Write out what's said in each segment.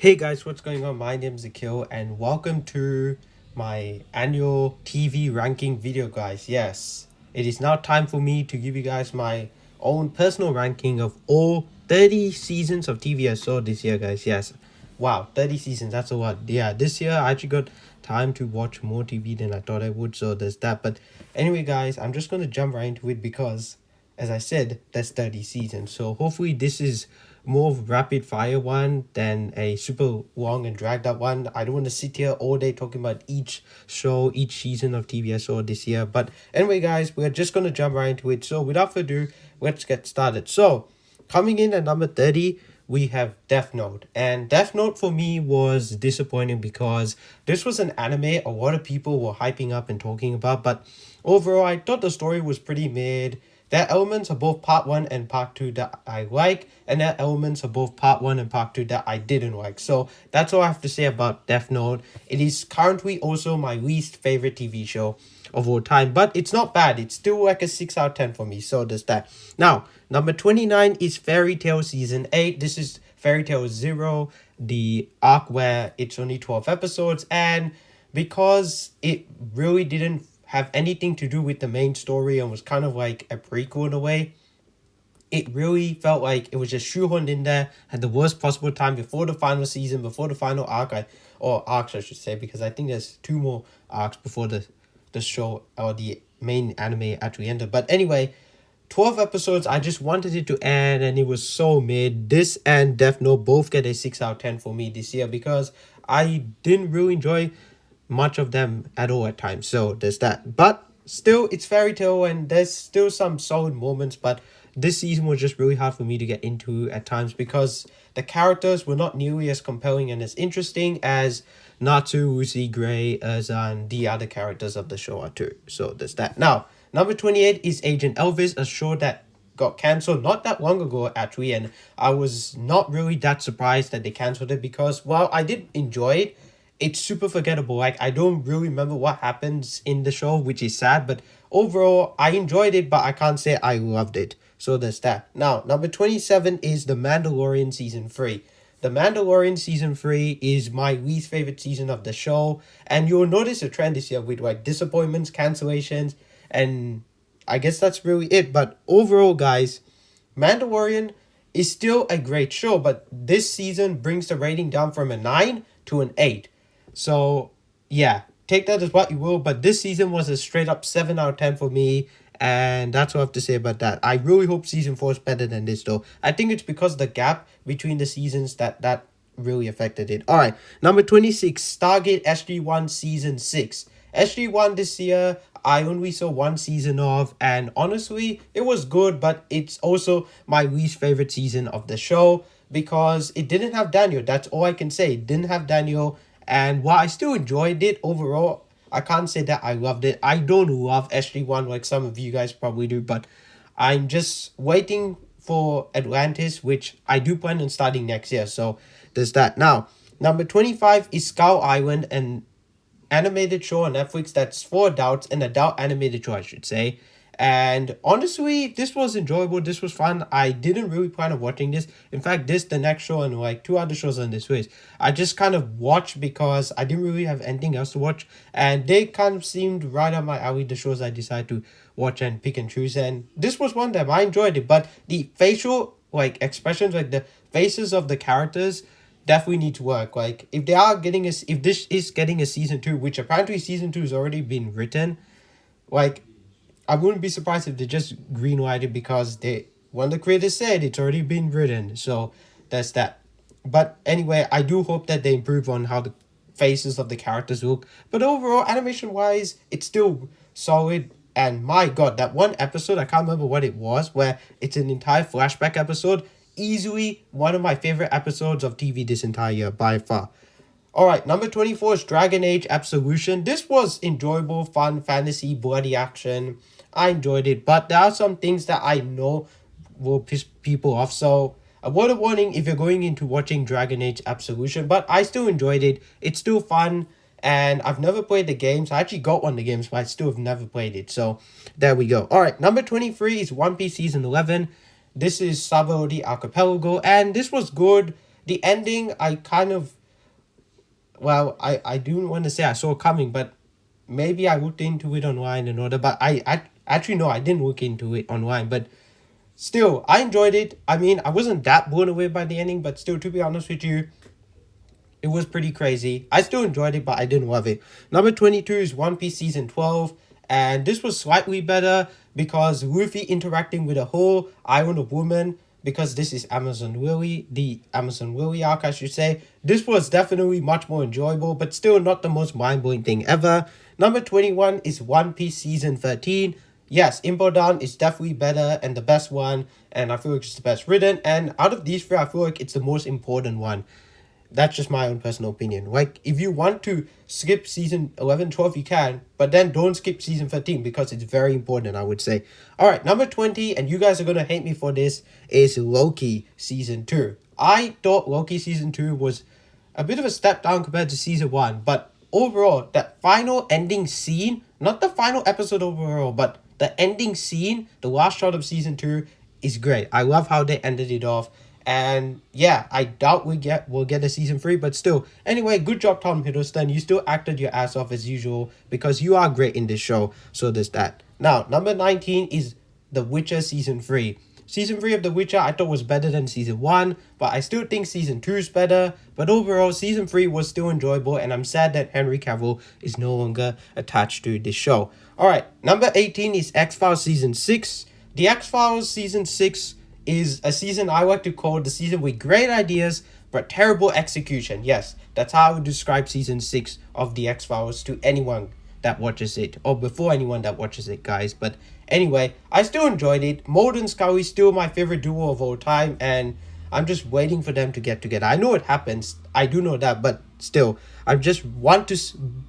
Hey guys, what's going on? My name is Akil and welcome to my annual TV ranking video, guys. Yes, it is now time for me to give you guys my own personal ranking of all 30 seasons of TV I saw this year, guys. Yes, wow, 30 seasons, that's a lot. Yeah, this year I actually got time to watch more TV than I thought I would, so there's that. But anyway, guys, I'm just gonna jump right into it because as I said, that's 30 seasons. So hopefully this is more of rapid fire one than a super long and dragged out one. I don't want to sit here all day talking about each show, each season of TV I saw this year. But anyway, guys, we're just gonna jump right into it. So without further ado, let's get started. So coming in at number 30, we have Death Note. And Death Note for me was disappointing because this was an anime a lot of people were hyping up and talking about, but overall I thought the story was pretty mid. There are elements of both part 1 and part 2 that I like, and there are elements of both part 1 and part 2 that I didn't like. So that's all I have to say about Death Note. It is currently also my least favorite TV show of all time, but it's not bad. It's still like a 6 out of 10 for me, so there's that. Now, number 29 is Fairy Tail Season 8. This is Fairy Tail Zero, the arc where it's only 12 episodes, and because it really didn't have anything to do with the main story and was kind of like a prequel in a way, it really felt like it was just shoehorned in there at the worst possible time before the final season, before the final arc, or arcs I should say, because I think there's two more arcs before the show or the main anime actually ended. But anyway, 12 episodes, I just wanted it to end and it was so mid. This and Death Note both get a 6 out of 10 for me this year because I didn't really enjoy much of them at all at times. So there's that. But still, it's Fairy Tail and there's still some solid moments, but this season was just really hard for me to get into at times because the characters were not nearly as compelling and as interesting as Natsu, Uzi, Gray, Urza, and the other characters of the show are too. So there's that. Now, number 28 is Agent Elvis, a show that got cancelled not that long ago actually, and I was not really that surprised that they cancelled it because while I did enjoy it, it's super forgettable. Like I don't really remember what happens in the show, which is sad, but overall I enjoyed it, but I can't say I loved it. So there's that. Now, number 27 is The Mandalorian Season 3. The Mandalorian Season 3 is my least favorite season of the show, and you'll notice a trend this year with like disappointments, cancellations, and I guess that's really it. But overall, guys, Mandalorian is still a great show, but this season brings the rating down from a 9 to an 8. So, yeah, take that as what you will, but this season was a straight up 7 out of 10 for me, and that's all I have to say about that. I really hope season 4 is better than this, though. I think it's because the gap between the seasons that really affected it. All right, number 26, Stargate SG-1 Season 6. SG-1 this year, I only saw one season of, and honestly, it was good, but it's also my least favorite season of the show because it didn't have Daniel. That's all I can say. It didn't have Daniel, and while I still enjoyed it overall, I can't say that I loved it. I don't love SG-1 like some of you guys probably do, but I'm just waiting for Atlantis, which I do plan on starting next year. So there's that. Now, number 25 is Skull Island, an animated show on Netflix that's for adults, an adult animated show, I should say. And honestly, this was enjoyable. This was fun. I didn't really plan on watching this. In fact, this, the next show, and like two other shows on this list, I just kind of watched because I didn't really have anything else to watch. And they kind of seemed right up my alley, the shows I decided to watch and pick and choose. And this was one of them. I enjoyed it. But the facial like expressions, like the faces of the characters, definitely need to work. Like if they are getting if this is getting a season 2, which apparently season 2 has already been written, like I wouldn't be surprised if they just greenlighted because one of the creators said it's already been written. So that's that. But anyway, I do hope that they improve on how the faces of the characters look. But overall, animation wise, it's still solid. And my god, that one episode, I can't remember what it was, where it's an entire flashback episode. Easily one of my favorite episodes of TV this entire year by far. Alright, number 24 is Dragon Age Absolution. This was enjoyable, fun, fantasy, bloody action. I enjoyed it, but there are some things that I know will piss people off. So, a word of warning if you're going into watching Dragon Age Absolution, but I still enjoyed it. It's still fun, and I've never played the games. I actually got one of the games, but I still have never played it. So, there we go. Alright, number 23 is One Piece Season 11. This is Sabaody Archipelago, and this was good. The ending, I kind of well, I do want to say I saw coming, but maybe I looked into it online and order. But I actually no, I didn't look into it online. But still, I enjoyed it. I mean, I wasn't that blown away by the ending, but still, to be honest with you, it was pretty crazy. I still enjoyed it, but I didn't love it. Number 22 is One Piece Season 12. And this was slightly better because Luffy interacting with a whole island of women, because this is Amazon Lily, the Amazon Lily arc, I should say. This was definitely much more enjoyable, but still not the most mind-blowing thing ever. Number 21 is One Piece Season 13. Yes, Impel Down is definitely better and the best one, and I feel like it's the best written. And out of these three, I feel like it's the most important one. That's just my own personal opinion. Like, if you want to skip season 11, 12, you can, but then don't skip season 13 because it's very important, I would say. All right, number 20, and you guys are going to hate me for this, is Loki season 2. I thought Loki season 2 was a bit of a step down compared to season 1, but overall, that final ending scene, not the final episode overall, but the ending scene, the last shot of season 2, is great. I love how they ended it off. And yeah, I doubt we'll get a season 3, but still. Anyway, good job, Tom Hiddleston. You still acted your ass off as usual because you are great in this show. So there's that. Now, number 19 is The Witcher season 3. Season 3 of The Witcher I thought was better than season 1, but I still think season 2 is better. But overall, season 3 was still enjoyable, and I'm sad that Henry Cavill is no longer attached to this show. Alright, number 18 is X-Files season 6. The X-Files season 6 is a season I like to call the season with great ideas but terrible execution. Yes, that's how I would describe season 6 of the X-Files to anyone that watches it, or before anyone that watches it, guys. But anyway, I still enjoyed it. Mulder and Scully still my favorite duo of all time, and I'm just waiting for them to get together. I know it happens, I do know that, but still, I just want to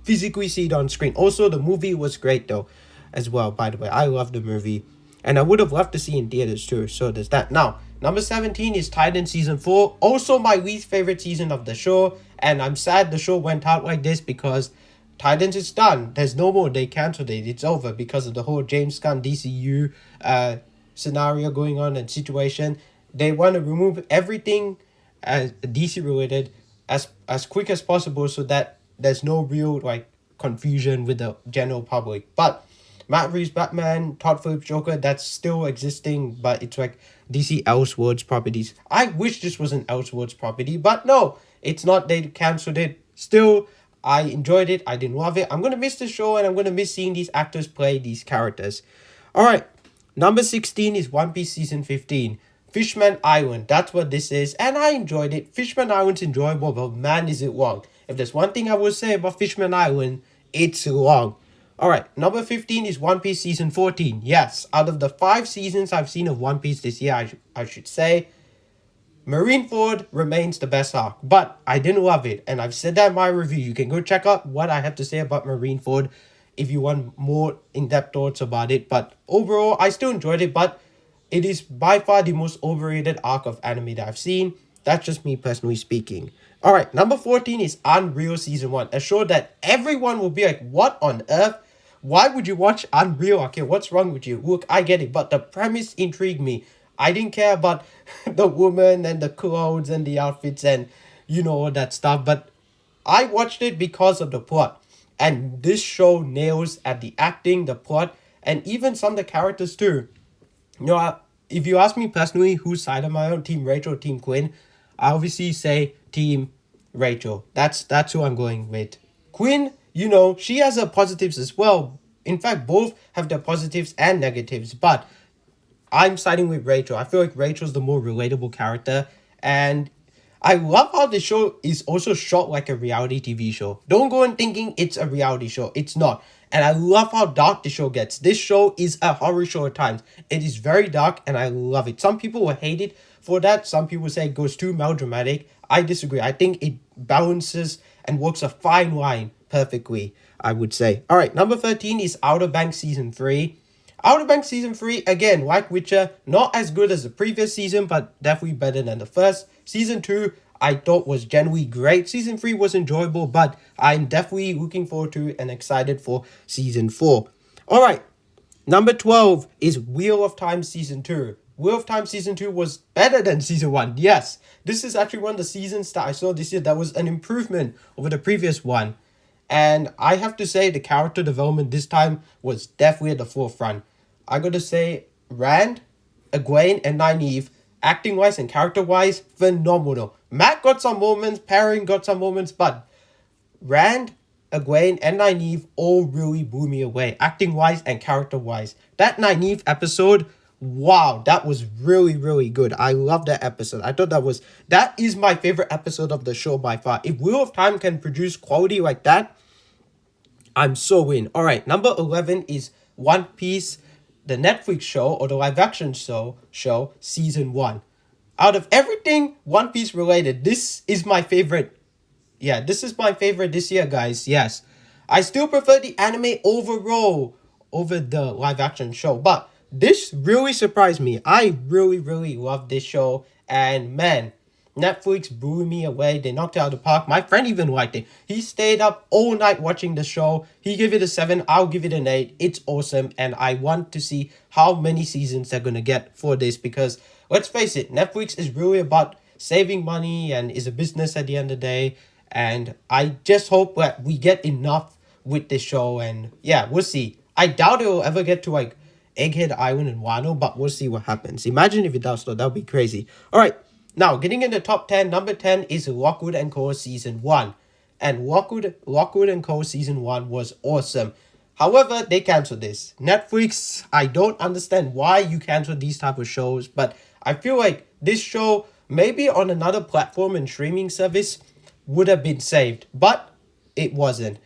physically see it on screen. Also, the movie was great though, as well, by the way. I love the movie. And I would have loved to see in theaters too. So there's that. Now, number 17 is Titan season 4. Also my least favorite season of the show. And I'm sad the show went out like this because Titans is done. There's no more. They cancelled it. It's over because of the whole James Gunn DCU scenario going on and situation. They want to remove everything as DC related as quick as possible so that there's no real like confusion with the general public. But Matt Reeves Batman, Todd Phillips Joker, that's still existing, but it's like DC Elseworlds properties. I wish this was an Elseworlds property, but no, it's not. They cancelled it. Still, I enjoyed it. I didn't love it. I'm going to miss the show, and I'm going to miss seeing these actors play these characters. Alright, number 16 is One Piece Season 15. Fishman Island, that's what this is, and I enjoyed it. Fishman Island's enjoyable, but man, is it long. If there's one thing I would say about Fishman Island, it's long. Alright, number 15 is One Piece Season 14. Yes, out of the 5 seasons I've seen of One Piece this year, I should say, Marineford remains the best arc. But I didn't love it, and I've said that in my review. You can go check out what I have to say about Marineford if you want more in-depth thoughts about it. But overall, I still enjoyed it, but it is by far the most overrated arc of anime that I've seen. That's just me personally speaking. Alright, number 14 is Unreal Season 1. A show that everyone will be like, what on earth? Why would you watch Unreal? Okay, what's wrong with you? Look, I get it, but the premise intrigued me. I didn't care about the woman and the clothes and the outfits and, you know, all that stuff. But I watched it because of the plot. And this show nails at the acting, the plot, and even some of the characters too. You know, if you ask me personally whose side am I on, Team Rachel or Team Quinn, I obviously say Team Rachel. That's who I'm going with. Quinn, you know, she has her positives as well. In fact, both have their positives and negatives. But I'm siding with Rachel. I feel like Rachel's the more relatable character. And I love how the show is also shot like a reality TV show. Don't go in thinking it's a reality show. It's not. And I love how dark the show gets. This show is a horror show at times. It is very dark and I love it. Some people will hate it for that. Some people say it goes too melodramatic. I disagree. I think it balances and works a fine line perfectly, I would say. Alright, number 13 is Outer Banks Season 3. Outer Banks Season 3, again, like Witcher, not as good as the previous season, but definitely better than the first. Season 2, I thought was genuinely great. Season 3 was enjoyable, but I'm definitely looking forward to and excited for Season 4. Alright, number 12 is Wheel of Time Season 2. Wheel of Time Season 2 was better than Season 1. Yes, this is actually one of the seasons that I saw this year that was an improvement over the previous one. And I have to say the character development this time was definitely at the forefront. I gotta say, Rand, Egwene, and Nynaeve, acting-wise and character-wise, phenomenal. Matt got some moments, Perrin got some moments, but Rand, Egwene, and Nynaeve all really blew me away, acting-wise and character-wise. That Nynaeve episode, wow, that was really, really good. I love that episode. I thought that is my favorite episode of the show by far. If Wheel of Time can produce quality like that, I'm so in. Alright, number 11 is One Piece, the Netflix show, or the live action show, Season 1. Out of everything One Piece related, this is my favorite. Yeah, this is my favorite this year, guys. Yes. I still prefer the anime overall over the live action show, but this really surprised me. I really, really love this show, and man, Netflix blew me away. They knocked it out of the park. My friend even liked it. He stayed up all night watching the show. He gave it a 7. I'll give it an 8. It's awesome, and I want to see how many seasons they're gonna get for this, because let's face it, Netflix is really about saving money and is a business at the end of the day. And I just hope that we get enough with this show, and yeah, we'll see. I doubt it will ever get to like Egghead Island and Wano, but we'll see what happens. Imagine if it does, though. That would be crazy. Alright, now getting in the top 10, number 10 is Lockwood and Co. Season 1. And Lockwood and Co. Season 1 was awesome. However, they cancelled this. Netflix, I don't understand why you cancel these type of shows, but I feel like this show, maybe on another platform and streaming service, would have been saved, but it wasn't.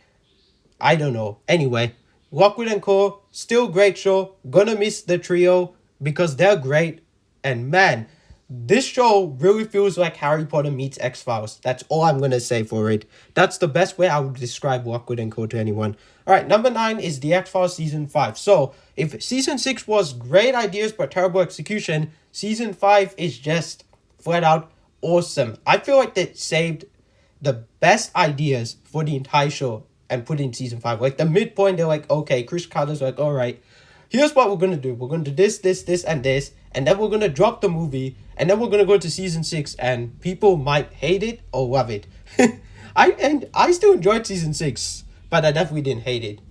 I don't know. Anyway, Lockwood and Co. still great show. Gonna miss the trio because they're great. And man, this show really feels like Harry Potter meets X-Files. That's all I'm gonna say for it. That's the best way I would describe Lockwood and Co. to anyone. Alright, number 9 is The X-Files Season 5. So, if Season 6 was great ideas but terrible execution, Season 5 is just flat out awesome. I feel like they saved the best ideas for the entire show and put in Season 5. Like the midpoint, they're like, okay, Chris Carter's like, alright, here's what we're gonna do. We're gonna do this, and this, and then we're gonna drop the movie, and then we're gonna go to Season 6, and people might hate it or love it. I still enjoyed Season 6, but I definitely didn't hate it.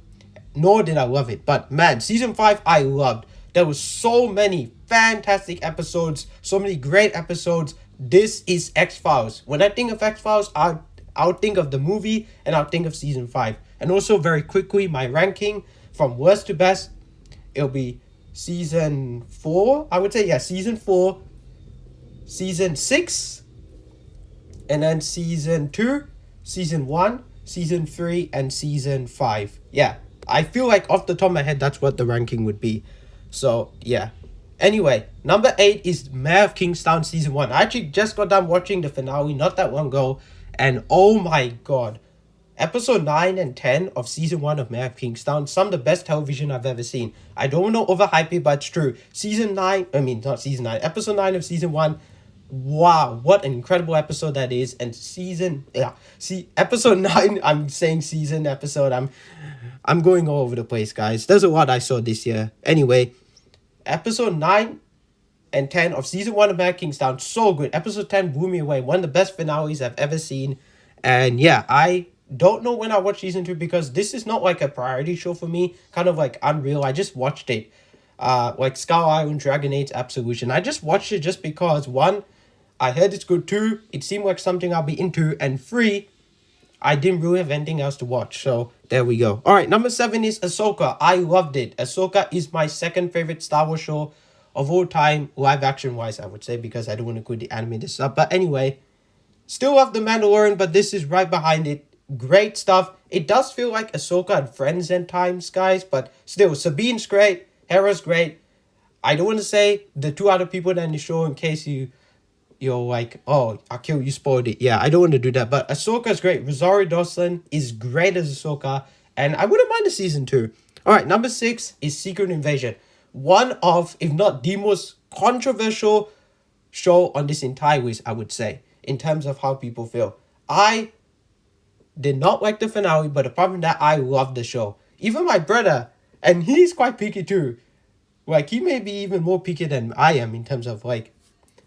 Nor did I love it. But man, Season 5 I loved. There was so many fantastic episodes, so many great episodes. This is X-Files. When I think of X-Files, I'll think of the movie and I'll think of Season 5. And also, very quickly, my ranking from worst to best, it'll be Season 4. I would say, yeah, Season 4, Season 6, and then Season 2, Season 1, Season 3, and Season 5. Yeah, I feel like off the top of my head, that's what the ranking would be. So, yeah. Anyway, number 8 is Mayor of Kingstown Season 1. I actually just got done watching the finale not that long ago, and oh my god. Episode 9 and 10 of Season 1 of Mayor of Kingstown, some of the best television I've ever seen. I don't want to overhype it, but it's true. Episode 9 of Season 1, wow, what an incredible episode that is. And episode 9, I'm saying season episode, I'm going all over the place, guys. There's a lot I saw this year. Anyway, Episode 9 and 10 of Season 1 of Mayor of Kingstown, so good. Episode 10 blew me away. One of the best finales I've ever seen. And yeah, I don't know when I watch Season 2 because this is not like a priority show for me. Kind of like unreal. I just watched it. Like Skull Island, Dragon Age, Absolution. I just watched it just because, 1, I heard it's good. 2, it seemed like something I'll be into. And 3, I didn't really have anything else to watch. So there we go. Alright, number 7 is Ahsoka. I loved it. Ahsoka is my second favorite Star Wars show of all time, live action wise, I would say, because I don't want to include the anime this stuff. But anyway, still love The Mandalorian, but this is right behind it. Great stuff. It does feel like Ahsoka and Friends and times, guys, but still, Sabine's great, Hera's great. I don't want to say the 2 other people that in the show in case you're like, oh, Akil, you spoiled it. Yeah, I don't want to do that, but Ahsoka's great. Rosario Dawson is great as Ahsoka, and I wouldn't mind the Season 2. Alright, number 6 is Secret Invasion. One of, if not the most controversial show on this entire list, I would say, in terms of how people feel. I did not like the finale, but apart from that, I loved the show. Even my brother, and he's quite picky too, Like, he may be even more picky than I am in terms of like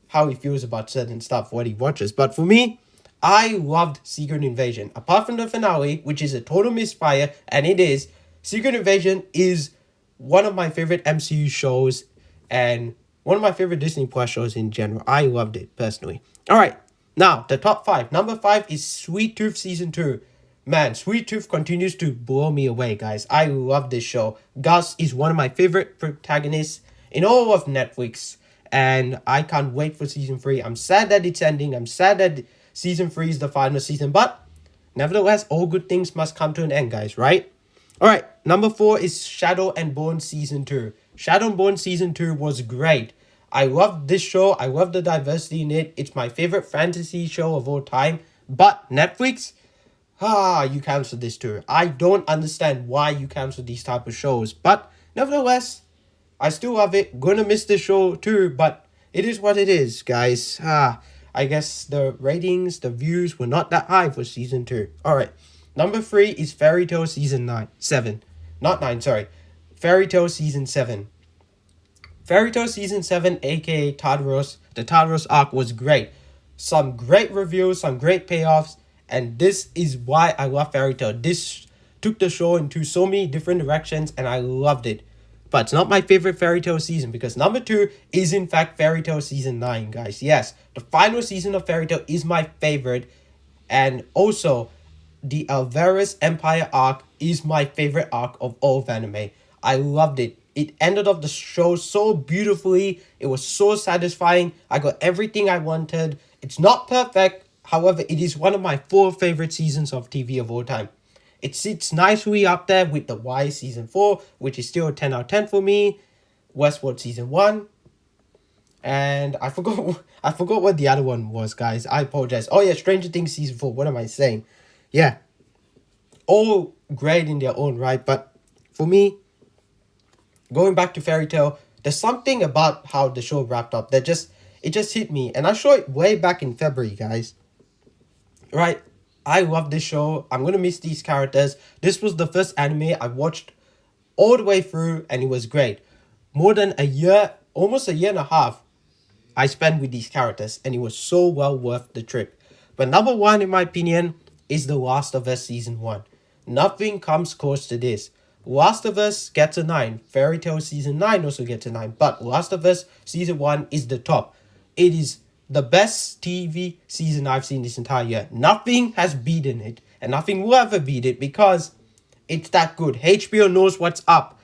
how he feels about certain stuff, what he watches. But for me, I loved Secret Invasion. Apart from the finale, which is a total misfire, and it is, Secret Invasion is one of my favorite MCU shows and one of my favorite Disney Plus shows in general. I loved it personally. All right, now the top 5. Number 5 is Sweet Tooth Season 2. Man, Sweet Tooth continues to blow me away, guys. I love this show. Gus is one of my favorite protagonists in all of Netflix, and I can't wait for season 3. I'm sad that it's ending. I'm sad that season 3 is the final season, but nevertheless, all good things must come to an end, guys, right? All right, number 4 is Shadow and Bone Season 2. Shadow and Bone Season 2 was great. I love this show. I love the diversity in it. It's my favorite fantasy show of all time. But Netflix, you cancelled this too. I don't understand why you cancel these type of shows. But nevertheless, I still love it. Gonna miss this show too, but it is what it is, guys. I guess the ratings, the views were not that high for season 2. Alright. Number 3 is Fairy Tail Season 7. Not 9, sorry. Fairy Tail Season 7. Fairy Tail Season 7, aka Tartaros, the Tartaros arc was great. Some great reviews, some great payoffs, and this is why I love Fairy Tail. This took the show into so many different directions, and I loved it. But it's not my favorite Fairy Tail season, because number 2 is in fact Fairy Tail Season 9, guys. Yes, the final season of Fairy Tail is my favorite, and also the Alvarez Empire arc is my favorite arc of all of anime. I loved it. It ended up the show so beautifully. It was so satisfying. I got everything I wanted. It's not perfect. However, it is one of my 4 favorite seasons of TV of all time. It sits nicely up there with The Y Season 4, which is still a 10 out of 10 for me. Westworld Season 1. And I forgot what the other one was, guys. I apologize. Oh yeah, Stranger Things Season 4. What am I saying? Yeah. All great in their own right, but for me, going back to Fairy Tail, there's something about how the show wrapped up that it just hit me. And I saw it way back in February, guys. Right? I love this show. I'm gonna miss these characters. This was the first anime I watched all the way through, and it was great. More than a year, almost a year and a half, I spent with these characters, and it was so well worth the trip. But number 1, in my opinion, is The Last of Us Season 1. Nothing comes close to this. Last of Us gets a 9. Fairy Tail Season 9 also gets a 9. But Last of Us Season 1 is the top. It is the best TV season I've seen this entire year. Nothing has beaten it, and nothing will ever beat it, because it's that good. HBO knows what's up.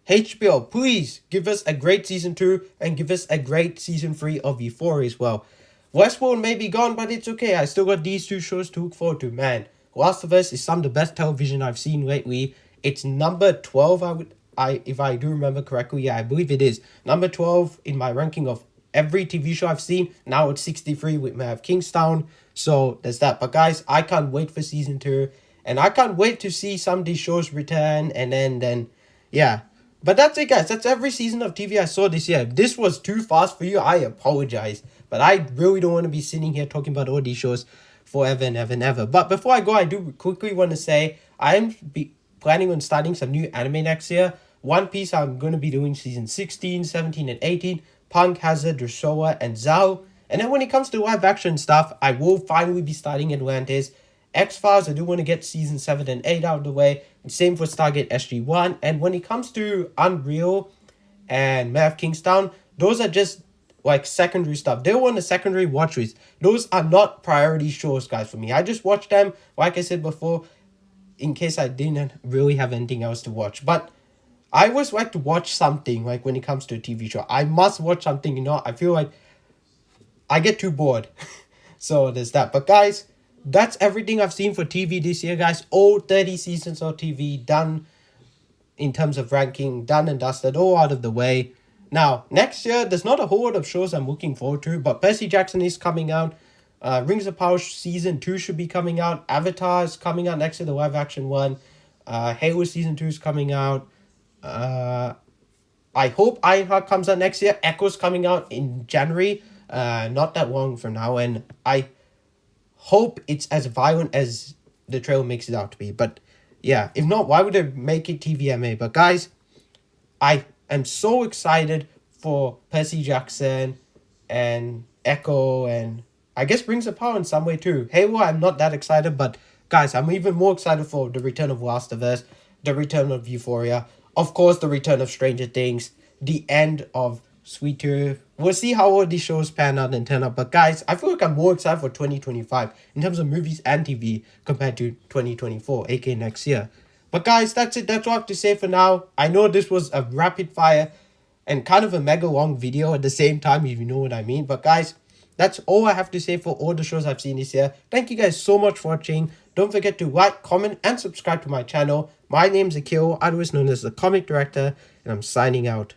HBO, please give us a great season 2 and give us a great season 3 of Euphoria as well. Westworld may be gone, but it's okay. I still got these 2 shows to look forward to. Man, Last of Us is some of the best television I've seen lately. It's number 12, if I do remember correctly. Yeah, I believe it is. Number 12 in my ranking of every TV show I've seen. Now it's 63 with May of Kingstown. So there's that. But guys, I can't wait for season 2. And I can't wait to see some of these shows return. And then yeah. But that's it, guys. That's every season of TV I saw this year. If this was too fast for you, I apologize. But I really don't want to be sitting here talking about all these shows forever and ever and ever. But before I go, I do quickly want to say I'm planning on starting some new anime next year. One Piece, I'm going to be doing season 16, 17, and 18. Punk, Hazard, Dressrosa, and Zao. And then when it comes to live action stuff, I will finally be starting Atlantis. X-Files, I do want to get season 7 and 8 out of the way. Same for Stargate SG-1. And when it comes to Unreal and May of Kingstown, those are just like secondary stuff. They're on the secondary watch list. Those are not priority shows, guys, for me. I just watch them, like I said before, in case I didn't really have anything else to watch. But I always like to watch something, like when it comes to a TV show. I must watch something, I feel like I get too bored. So there's that. But guys, that's everything I've seen for TV this year, guys. All 30 seasons of TV done in terms of ranking, done and dusted, all out of the way. Now, next year, there's not a whole lot of shows I'm looking forward to, but Percy Jackson is coming out. Rings of Power Season 2 should be coming out. Avatar is coming out next year, the live action one. Halo Season 2 is coming out. I hope Ironheart comes out next year. Echo's coming out in January. Not that long from now, and I hope it's as violent as the trailer makes it out to be. But yeah, if not, why would they make it TVMA? But guys, I am so excited for Percy Jackson and Echo, and I guess Rings of Power in some way too. Halo, I'm not that excited, but guys, I'm even more excited for the return of Last-of-Us, the return of Euphoria, of course, the return of Stranger Things, the end of Sweet Tooth. We'll see how all these shows pan out and turn out. But guys, I feel like I'm more excited for 2025 in terms of movies and TV compared to 2024, aka next year. But guys, that's it. That's all I have to say for now. I know this was a rapid fire and kind of a mega long video at the same time, if you know what I mean. But guys, that's all I have to say for all the shows I've seen this year. Thank you guys so much for watching. Don't forget to like, comment, and subscribe to my channel. My name's Akil, otherwise known as the Comic Director, and I'm signing out.